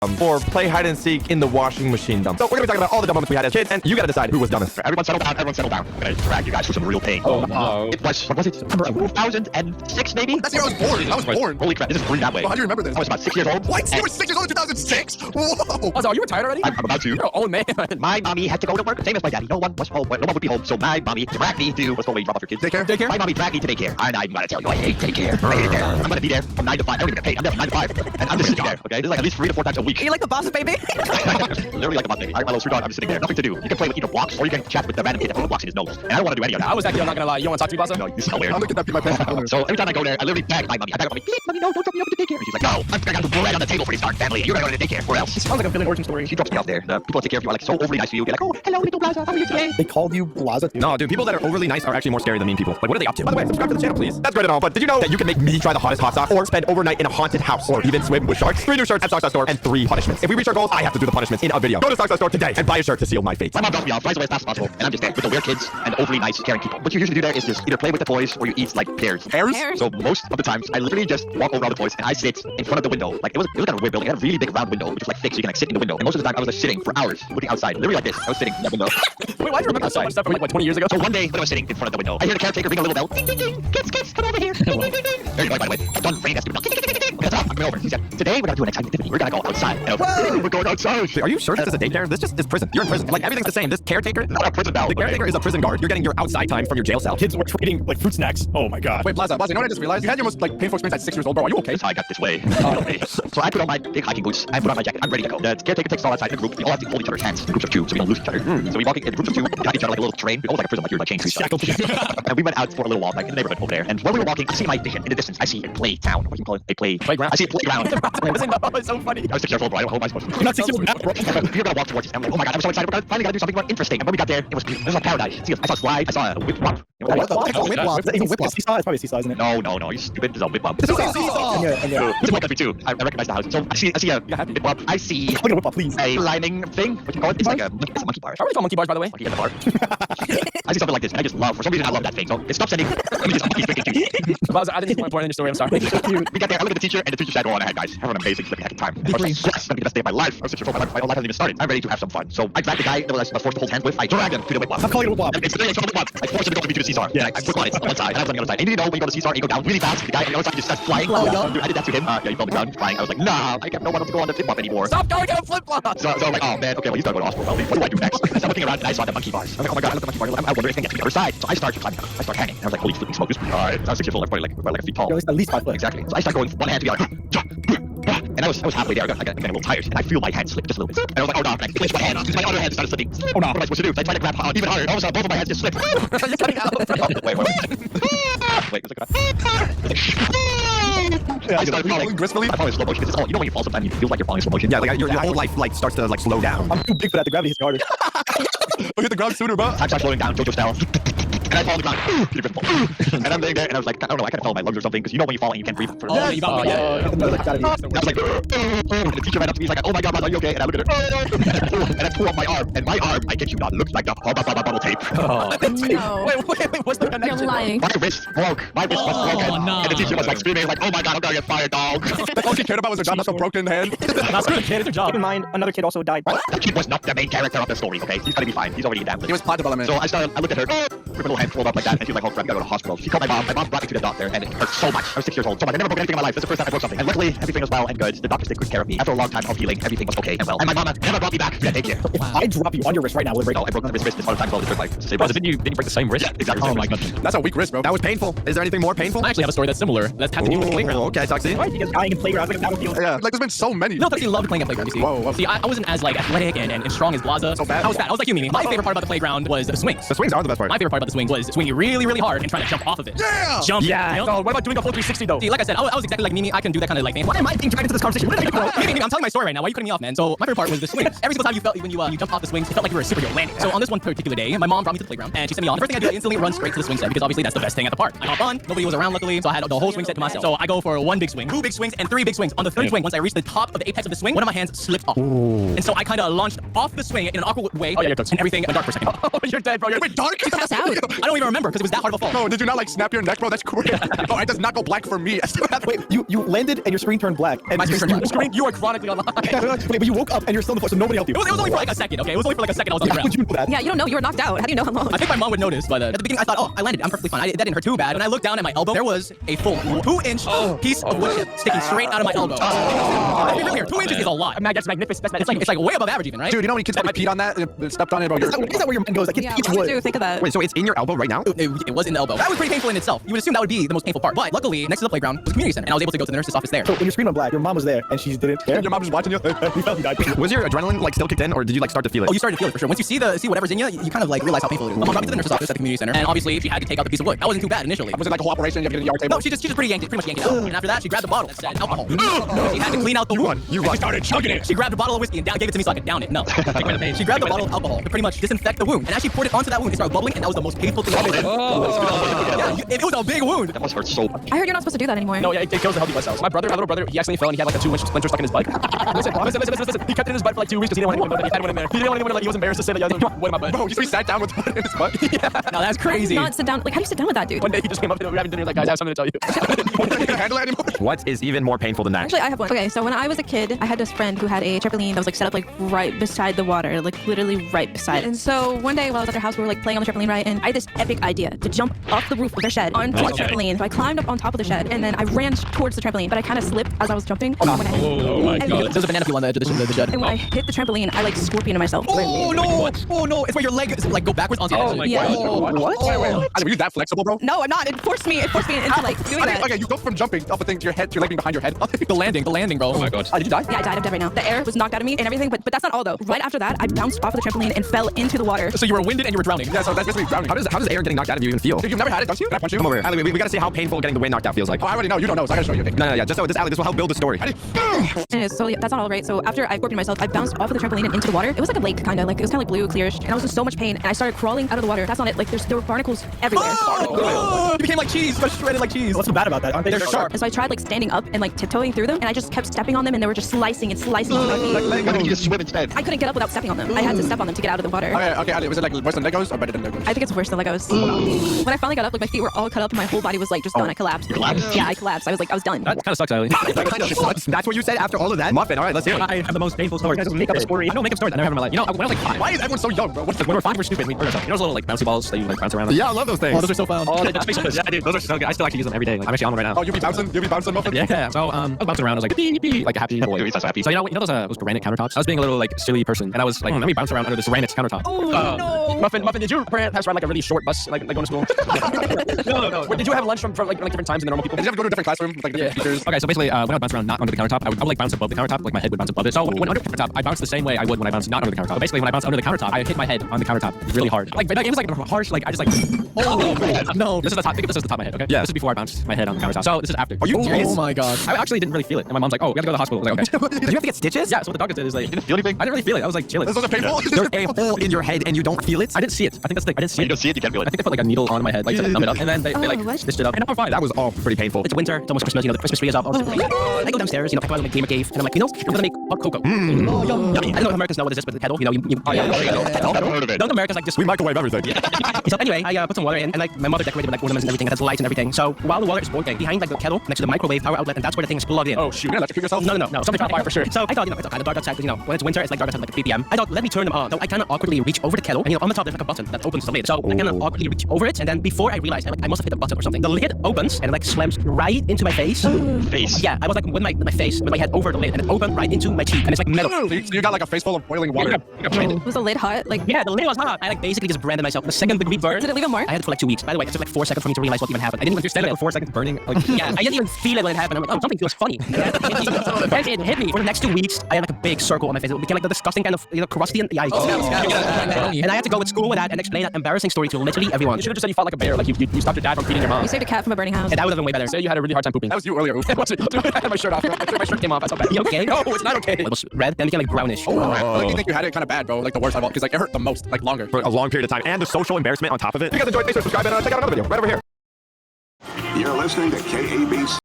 or play hide and seek in the washing machine dump. So we're gonna be talking about all the dumb moments we had as kids, and you gotta decide who was dumbest. Everyone settle down, everyone settle down. I'm gonna drag you guys through some real pain. Oh, no. It was, what was it? 2006 maybe? That's the year I was born. I was born. Holy crap, this is green that way. Well, how do you remember this? I was about 6 years old. What? You were 6 years old in 2006? Whoa! Also, are you retired already? I'm about to. You're an old man. My mommy had to go to work, same as my daddy. No one was home. No one would be home. So my mommy dragged me to, what's the way you drop off your kids? Daycare? My mommy dragged me to daycare. And I'm gonna tell you, I hate daycare. I hate daycare. I'm gonna be there from 9 to 5. I don't even get paid. I'm there from 9 to 5. And I'm just sitting there, okay? This is like at least 3 to 4 times a week. Are you like the boss, baby? Literally like a boss baby. I got my little screw dog. I'm just sitting there. Nothing to do. You can play with either blocks or you can chat with the random kid that put the blocks in his nose. And I don't want to do any of that. I was actually, I'm not gonna lie. You don't want to talk to me about something? No, this is hilarious. I'm looking at my pants. So every time I go there, I literally beg my mommy. I beg her, mommy, please, mommy, no, don't drop me off at the daycare. And she's like, no, I got bread on the table for this darn family. You're gonna go to the daycare. Where else? Sounds like a villain origin story. She drops me off there. The people that take care of you are like so overly nice to you. They're like, oh, hello, little Blaza. How are you today? They called you Blaza too? No, dude, people that are overly nice are actually more scary than mean people. Like, what are they up to? By the way, subscribe to the channel, please. That's great and all, but did you know that you can make me try the hottest hot sauce, or spend overnight in a haunted house, or even swim with sharks? 3 new shirts at Stocks Store, and 3 punishments. If we reach our goals, I have to do the punishments in a video. Go to Stocks Store today and buy a shirt to seal my fate. My mom drops me off, flies away as fast as possible, and I'm just there with the weird kids and overly nice, caring people. What you usually do there is just either play with the toys or you eat like pears. Pears? So most of the times, I literally just walk over all the toys and I sit in front of the window. Like it was kind of a weird building. It had a really big round window, which was like fixed, so you can like sit in the window. And most of the time, I was just sitting for hours, looking outside, literally like this. I was sitting in that window. Wait, why do you remember so much stuff from like, what, 20 years ago? So one day, when I was sitting in front of the window, I hear the caretaker ring a little bell. Ding, ding, ding. Kids, come over here. Ding, ding, ding, ding. There you go, by the way. I'm done ringing that stupid bell. Ding, ding, ding, ding, ding. Okay, I'm coming over. He said, today we're gonna do an exciting activity. We're gonna go outside. And I was like, we're going outside. Are you sure this is a daycare? This just is prison. You're in prison. Like, everything's the same. This caretaker, Not a prison bell. the caretaker is a prison guard. You're getting your outside time from your jail cell. Kids were trading like fruit snacks. Oh my god. Wait, Blaza, you know what I just realized? You had your most like painful experience at 6 years old, bro. Are you okay? That's how I got this way. So I put on my big hiking boots. I put on my jacket. I'm ready to go. The caretaker takes us all outside in a group. We all have to hold each other's hands in groups of 2, so we don't lose each other. So we walk in groups of 2 behind each other like a little train. Almost like a prison, like you're like chained to each other. Shackled together. And we went out for a little walk, like in the neighborhood over there. And while we were walking, I see my vision in the distance. I see a play town. What do you call it? A Playground. I see a playground. It's so funny. I was 6 years old, bro. I don't know how am I supposed to. You're not 6 years old now, bro. You're gonna walk towards it. I'm like, oh my god, I'm so excited. We're finally gonna do something more interesting. And when we got there, it was like paradise. See, I saw a slide. I saw a whip wop. You know What the heck? A whip wop? Is it a seesaw? It's probably a seesaw, isn't it? No, you stupid. There's a whip wop. This is a seesaw! It's in my country too. I recognize the house. So I see a whip wop. I see Look at whip up, please. a climbing thing. What you call it? It's like a monkey bar. Are we called monkey bars, by the way? Monkey at the bar. I see something like this, and I just love. For some reason, I love that thing. So it stops sending images of monkeys drinking juice. Bowser, I didn't see more important in your story. I'm sorry. We got there. I look at the teacher, and the teacher said, "Oh, I had guys, have an amazing flipping hacking time." I was like, "Yes, it's gonna be the best day of my life." I was 6 years old. My whole life hasn't even started. I'm ready to have some fun. So I dragged the guy that I was forced to hold hands with. I dragged him to the whip wop. Stop calling it a whip wop. It's literally a whip wop. I forced him to go to the seesaw. Yeah. I put on it on one side, and I was on the other side. And you know, when you go to the seesaw, and you go down really fast. The guy on the other side just starts flying. Dude, I did that to him. Yeah, he fell on the ground flying. I was like, nah, I don't want him to go on the flip flop anymore. Stop going to flip flops. So I'm like, oh man, okay, well he's gonna go to hospital. Well, what do I do next? I started looking around and I saw the monkey bars. I'm like, oh my god, I look at the monkey bars. I wonder if I can get to the other side. So I start climbing up. I start hanging. And I was like, holy flipping smoke, this is pretty hard. I was 6 years old. I was probably like a feet tall. You're at least 5 foot. Exactly. So I start going one hand to the other. And I was halfway there. I got a little tired, and I feel my hand slip just a little bit. And I was like, oh no! And I clenched my hand. My other hand started slipping. Oh no! What am I supposed to do? So I tried to grab even harder. All of a sudden, both of my hands just slipped. You're cutting out. Wait. Wait, look at that. I started falling gracefully. I fall in slow motion. You know when you fall, sometimes you feel like you're falling in slow motion. Yeah, like your whole life like starts to like slow down. I'm too big for that. The gravity hits me harder. Look at the ground sooner, bro. Time starts slowing down, JoJo style. And I fall on the ground. Peter Griffin fall. And I'm laying there, and I was like, I don't know, I kind of fell on my lungs or something, because you know when you fall and you can't breathe. For Yeah, you got And I was like, and the teacher ran up to me, he's like, oh my god, are you okay? And I look at her, and I pull up my arm, and my arm, I kid you not, looks like the bubble tape. No. Wait, what's the connection? You're lying. My wrist broke. My wrist was broken. no. And the teacher was like screaming, like, oh my god, I'm gonna get fired, dog. That's all she cared about was her job, not the broken hand. Not screw the kid, it's your job. Keep in mind, another kid also died. That kid was not the main character of the story, okay? He's gonna be fine. He's already in damn. It was plot development. So I looked at her, with her little hand rolled up like that, and she was like, oh crap, we gotta go to the hospital. She called my mom. My mom brought me to the doctor, and it hurt so much. I was 6 years old. So much. I never broke anything in my life. That's the first time I broke something. And luckily, everything was well and good. The doctors did good care of me. After a long time of healing, everything was okay and well. And my mama never brought me back to that daycare. If I drop you on your wrist right now, will it break? No, I broke the wrist this one time. So it like, Didn't you break the same wrist? Yeah, exactly. Oh my god. That's a weak wrist, bro. That was painful. Is there anything more painful? I actually have a story that's similar. That's had to do with the playground. Okay, Tuxie. Why? Because dying in playgrounds like a battlefield. Yeah, like there's been so many. No, Tuxie loved playing at playground, you see. Whoa. See, I wasn't as like athletic and strong as Blaza. So bad? I was fat. I was like you, Mimi. My favorite part about the playground was the swings. The swings are the best part. My favorite part about the swing was swinging really, really hard and trying to jump off of it. Yeah! Jump. Yeah. You know? So what about doing a full 360 though? See, like I said, I was exactly like Mimi. I can do that kind of like thing. Why am I being dragged into this conversation? What are you Mimi, I'm telling my story right now. Why are you cutting me off, man? So my favorite part was the swings. Every single time you felt when you jumped off the swings, it felt like you were a superhero landing. So on this one particular day, my mom brought me to the playground and she sent me on. The first thing I did, I instantly run straight to the swing set because obviously that's the best thing at the park. I hop on, nobody was around luckily, so I had the whole swing set to myself. So I go for one big swing, 2 big swings, and 3 big swings. On the third swing, once I reached the top of the apex of the swing, one of my hands slipped off. And so I kind of launched off the swing in an awkward way. Oh yeah, you're Tuxie. And everything went dark for a second. Oh, you're dead, bro. You're dark. Pass out. I don't even remember because it was that hard of a fall. No, did you not like snap your neck, bro? That's crazy. Oh, it does not go black for me. Wait, you landed and your screen turned black. And My you, screen, screen, you are chronically online. Wait, but you woke up and you're still on the floor, so nobody helped you. It was only for like a second, okay? It was only for like a second I was on the How ground. would you know that? Yeah, you don't know. You were knocked out. How do you know how long? I think my mom would notice, but at the beginning I thought, oh, I landed. I'm perfectly fine. That didn't hurt too bad. When I looked down at my elbow, there was a full 2-inch piece of wood chip sticking straight out of my elbow. Let's be real here. 2 inches is a lot. That's magnificent. It's like way above average even, right? Dude, you know how many kids probably peed on that? Stepped on it, bro. Is that where your mind goes? Like, Yeah, it's what wood. do you think of that? Wait, so it's in your elbow right now? It was in the elbow. That was pretty painful in itself. You would assume that would be the most painful part. But luckily, next to the playground was a community center, and I was able to go to the nurse's office there. So when your screen went black, your mom was there and she didn't care. Your mom just watching you. You felt you died. Was your adrenaline like still kicked in, or did you like start to feel it? Oh, you started to feel it for sure. Once you see whatever's in you, you kind of like realize how painful it is. My mom brought me to the nurse's office at the community center, and obviously she had to take out the piece of wood. That wasn't too bad initially. Was it like a whole operation? You have to get in the yard table? No, she just pretty much yanked it out. And after that, she grabbed a bottle that said alcohol. She had to clean out the wound. You She started chugging it. She grabbed a bottle of whiskey and gave it to me so I could down it. No. She grabbed a bottle of alcohol to pretty much disinfect the wound. And as she poured it onto that wound, it started bubbling, and that was the most painful thing I've ever done. Yeah, it was a big wound. That must hurt so much. I heard you're not supposed to do that anymore. No, yeah, it kills the healthy blood cells. My little brother, he accidentally fell and he had like a 2-inch splinter stuck in his butt. Listen. He kept it in his butt for like 2 weeks because he didn't want anyone to know that he had one in there. He didn't want anyone to, like, he was embarrassed to say that he had one in my butt. Bro, he sat down with one in his butt. No, that's crazy. Not sit down. Like, how do you sit down with that, dude? One day he just came up to me, we were having dinner, like, guys, I have something to tell you. You can't handle it anymore. What is even more painful than that? Actually, I have one. Okay, so when I was a kid, I had this friend who had a trampoline that was like set up like right beside the water, like literally right beside it. And so one day while I was at their house, we were like playing on the trampoline, right? And I had this epic idea to jump off the roof of their shed onto the trampoline. So I climbed up on top of the shed and then I ran towards the trampoline, but I kind of slipped as I was jumping. Oh my god. There's a banana peel on the edge of the shed. And when I hit the trampoline, I like scorpioned myself. Oh no! Oh no! It's where your leg like go backwards onto the edge. Oh my Yeah. god. What? Wait. Were you that flexible, bro? No, I'm not. It forced me into like doing Okay, that. okay, you go from jumping off a thing to your head to your leg being behind your head. The landing, bro. Oh my god. Did you die? Yeah, I died. I'm dead right now. The air was knocked out of me and everything, but that's not all though. Right after that, I bounced off of the trampoline and fell into the water. So you were winded and you were drowning. Yeah, so that's basically drowning. How does air getting knocked out of you even feel? Dude, you've never had it, don't you? Can I punch you? Come over here. Ali, we gotta see how painful getting the wind knocked out feels like. Oh, I already know. You don't know, so I gotta show you. Okay. No, just so this, Ali, this will help build the story. Anyways, so yeah, that's not all right. So after I scorpioned myself, I bounced off of the trampoline and into the water. It was like a lake, kind of like it was kind of like blue, clearish, and I was in so much pain. And I started crawling out of the water. That's not it. Like there were barnacles everywhere. You became like cheese, shredded like cheese. What's so bad about that? Aren't they They're sharp. And so I tried like standing up and like tiptoeing through them, and I just kept stepping on them, and they were just slicing and slicing through my feet. Why didn't you just swim instead? I couldn't get up without stepping on them. I had to step on them to get out of the water. Okay, Ali, was it like worse than Legos or better than Legos? I think it's worse than Legos. When I finally got up, like my feet were all cut up, and my whole body was like just done. I collapsed. Yeah, I collapsed. I was done. That kind of sucks, Ali. That kind of sucks. That's what you said after all of that? Muffin, all right, let's hear it. I have the most painful story. You guys just make up a story. I don't make up stories. I never have in my life. You know, when I was like 5. Why is everyone so young, bro? What's the When we were 5, we were stupid. We hurt ourselves. You know those little like bouncy balls that you like bounce around? Yeah, I love those things. Oh, those are so fun. Oh, that's yeah, dude, those are so good. I still actually use them every day. Like, I'm actually on one right now. Oh, you be bouncing, muffin? Yeah. So I was bouncing around. I was like beep, beep, like a happy boy. Dude, he's so happy. So you know those granite countertops? I was being a little like silly person, and I was like, let me bounce around under this granite countertop. No. Muffin, did you perhaps ride like a really short bus, like going to school? No. Did you have lunch from like different times than the normal people? Did you ever go to a different classroom with like different teachers? Okay, so basically, when I would bounce around not under the countertop, I would like bounce above the countertop, like my head would bounce above it. So when under the countertop, I bounced the same way I would when I bounced not under the countertop. But basically, when I bounced under the countertop, I hit my head on the countertop really hard. Like it was like harsh. Like I just like. No, this is the top. Think of this as the top of my head. Okay. Yeah. This is before I bounced my head on the countertop. So this is after. Are you serious? Oh my god. I actually didn't really feel it, and my mom's like, "Oh, we have to go to the hospital." I was like, "Okay." Did you have to get stitches? Yeah. So what the doctor did is like, You didn't feel anything? I didn't really feel it. I was like chilling. This wasn't painful? There's a hole in your head and you don't feel it? I didn't see it. I think that's the thing. I didn't see You it. don't see it, you can't feel I it. think they put like a needle on my head, like to numb it up, and then they like what? stitched it up. And I'm fine. That was all pretty painful. It's winter. It's almost Christmas. You know, the Christmas tree is up. I go downstairs, you know, pick my little gamer cave, and I'm like, you know, I'm gonna make hot cocoa. Yummy. I don't know if Americans know what it is, but the kettle, you know, I don't heard of it. Don't Americans like just We microwave everything. So anyway, I put some water in, and like my mother decorated with like ornaments and everything, it has lights and everything. So while the water is boiling, behind like the kettle, next to the microwave power outlet, and that's where the thing is plugged in. Oh, shoot. You're gonna electrocute yourself? No. Something caught fire for sure. So I thought, you know, it's kind of dark outside, because, you know, when it's winter, it's like dark outside like 3 p.m. I thought, let me turn them on. So I kind of awkwardly reach over the kettle, and you know, on the top there's like a button that opens the lid. So I kind of awkwardly reach over it, and then before I realized, I must have hit a button or something. The lid opens and it like slams right into my face. Face. Yeah, I was like with my face, with my head over the lid, and it opened right into my cheek, and it's like metal. So you got like a face full of boiling water. Was the lid hot? Like, Yeah, the lid was hot. I like basically just branded myself. The second the burn. did it leave a mark? I had it for like 2 weeks. By the way, it took like 4 seconds for me to realize what even happened. I didn't even understand it. Like 4 seconds burning. Like, Yeah, I didn't even feel it when it happened. I'm like, oh, something feels funny. Then it hit me. For the next 2 weeks, I had like a big circle on my face. It became like the disgusting kind of, you know, crusty and yeah. And I had to go to school with that and explain that embarrassing story to literally everyone. You should have just said you fought like a bear. Like you stopped your dad from feeding your mom. you saved a cat from a burning house. And that would have been way better. Say you had a really hard time pooping. That was you earlier. What's it? I had my shirt off. My shirt came off. I felt bad. You okay? No, it's not okay. It was red, then became like brownish. I think you had it kind of bad, bro. Like the worst of all, because like it hurt the most, like longer. for a long period of time. And the social embarrassment on top of it. If you guys enjoyed, make sure to subscribe and check out another video right over here. You're listening to KABC.